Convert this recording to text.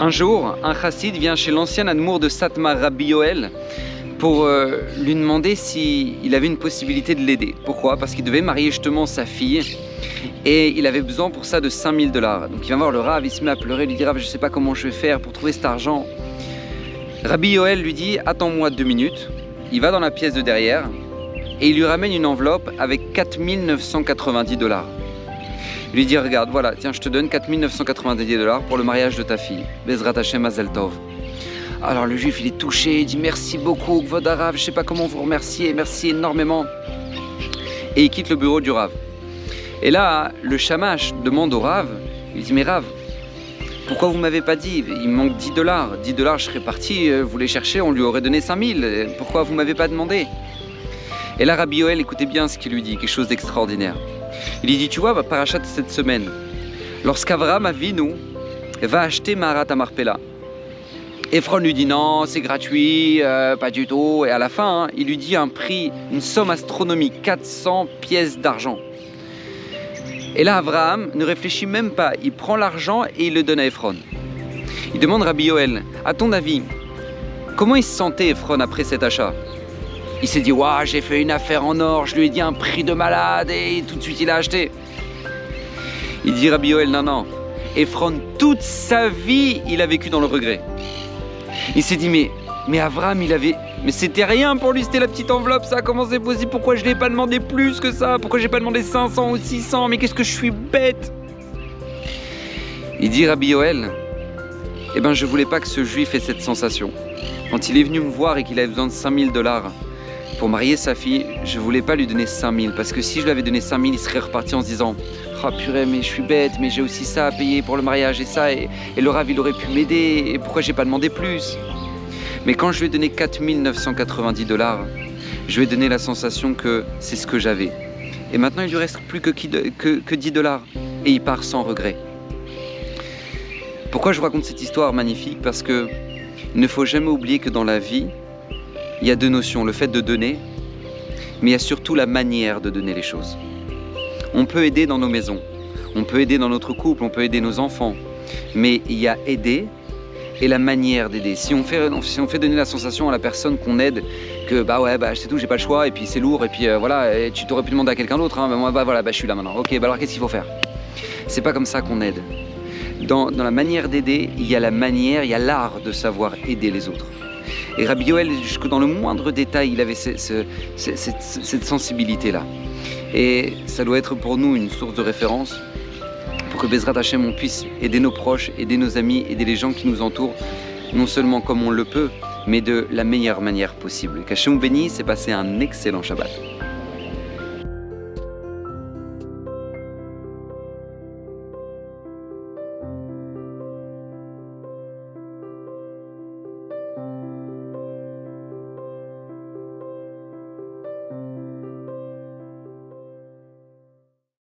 Un jour, un chassid vient chez l'ancien admour de Satmar, Rabbi Yoel, pour lui demander s'il avait une possibilité de l'aider. Pourquoi? Parce qu'il devait marier justement sa fille et il avait besoin pour ça de 5000 $. Donc il va voir le Rav, il se met à pleurer, il lui dit Rav, je ne sais pas comment je vais faire pour trouver cet argent. Rabbi Yoel lui dit attends-moi 2 minutes. Il va dans la pièce de derrière et il lui ramène une enveloppe avec 4990 $. Il lui dit regarde, voilà, tiens, je te donne 4990 $ pour le mariage de ta fille. Bezrat Hashem Mazel Tov. Alors le juif il est touché, il dit merci beaucoup Kvod Harav, je ne sais pas comment vous remercier, merci énormément. Et il quitte le bureau du Rav. Et là, le Shamash demande au Rav, il dit mais Rav, pourquoi vous ne m'avez pas dit? Il me manque 10 $. 10 $, je serais parti, vous les chercher, on lui aurait donné 5000. Pourquoi vous ne m'avez pas demandé? Et là, Rabbi Yoel, écoutez bien ce qu'il lui dit, quelque chose d'extraordinaire. Il lui dit, tu vois, parachat de cette semaine, lorsqu'Avraham Avinu va acheter Maharat Marpella, Ephron lui dit non, c'est gratuit, pas du tout. Et à la fin, il lui dit un prix, une somme astronomique, 400 pièces d'argent. Et là, Avraham ne réfléchit même pas. Il prend l'argent et il le donne à Ephron. Il demande à Rabbi Yoel, à ton avis, comment il se sentait Ephron après cet achat? Il s'est dit, waouh, j'ai fait une affaire en or, je lui ai dit un prix de malade et tout de suite il a acheté. Il dit Rabbi Yoel, non. Ephron, toute sa vie, il a vécu dans le regret. Il s'est dit, mais Avraham, mais c'était rien pour lui, c'était la petite enveloppe, ça, comment c'est possible? Pourquoi je ne l'ai pas demandé plus que ça? Pourquoi je n'ai pas demandé 500 ou 600? Mais qu'est-ce que je suis bête? Il dit Rabbi Yoel, eh ben je voulais pas que ce juif ait cette sensation. Quand il est venu me voir et qu'il avait besoin de 5000 $ pour marier sa fille, je voulais pas lui donner 5000, parce que si je lui avais donné 5000, il serait reparti en se disant « Oh purée, mais je suis bête, mais j'ai aussi ça à payer pour le mariage et ça, et le Rav, il aurait pu m'aider, et pourquoi j'ai pas demandé plus ?» Mais quand je lui ai donné 4990 $, je lui ai donné la sensation que c'est ce que j'avais. Et maintenant, il lui reste plus que 10 $, et il part sans regret. Pourquoi je vous raconte cette histoire magnifique? Parce que il ne faut jamais oublier que dans la vie, il y a deux notions, le fait de donner, mais il y a surtout la manière de donner les choses. On peut aider dans nos maisons, on peut aider dans notre couple, on peut aider nos enfants, mais il y a aider et la manière d'aider. Si on fait donner la sensation à la personne qu'on aide, que c'est tout, j'ai pas le choix, et puis c'est lourd, et puis voilà, et tu t'aurais pu demander à quelqu'un d'autre, hein, moi je suis là maintenant, ok, alors qu'est-ce qu'il faut faire? C'est pas comme ça qu'on aide. Dans la manière d'aider, il y a l'art de savoir aider les autres. Et Rabbi Yoel, jusque dans le moindre détail, il avait cette sensibilité-là. Et ça doit être pour nous une source de référence pour que Bezrat Hashem, on puisse aider nos proches, aider nos amis, aider les gens qui nous entourent, non seulement comme on le peut, mais de la meilleure manière possible. Qu'Hashem vous bénisse et passez un excellent Shabbat.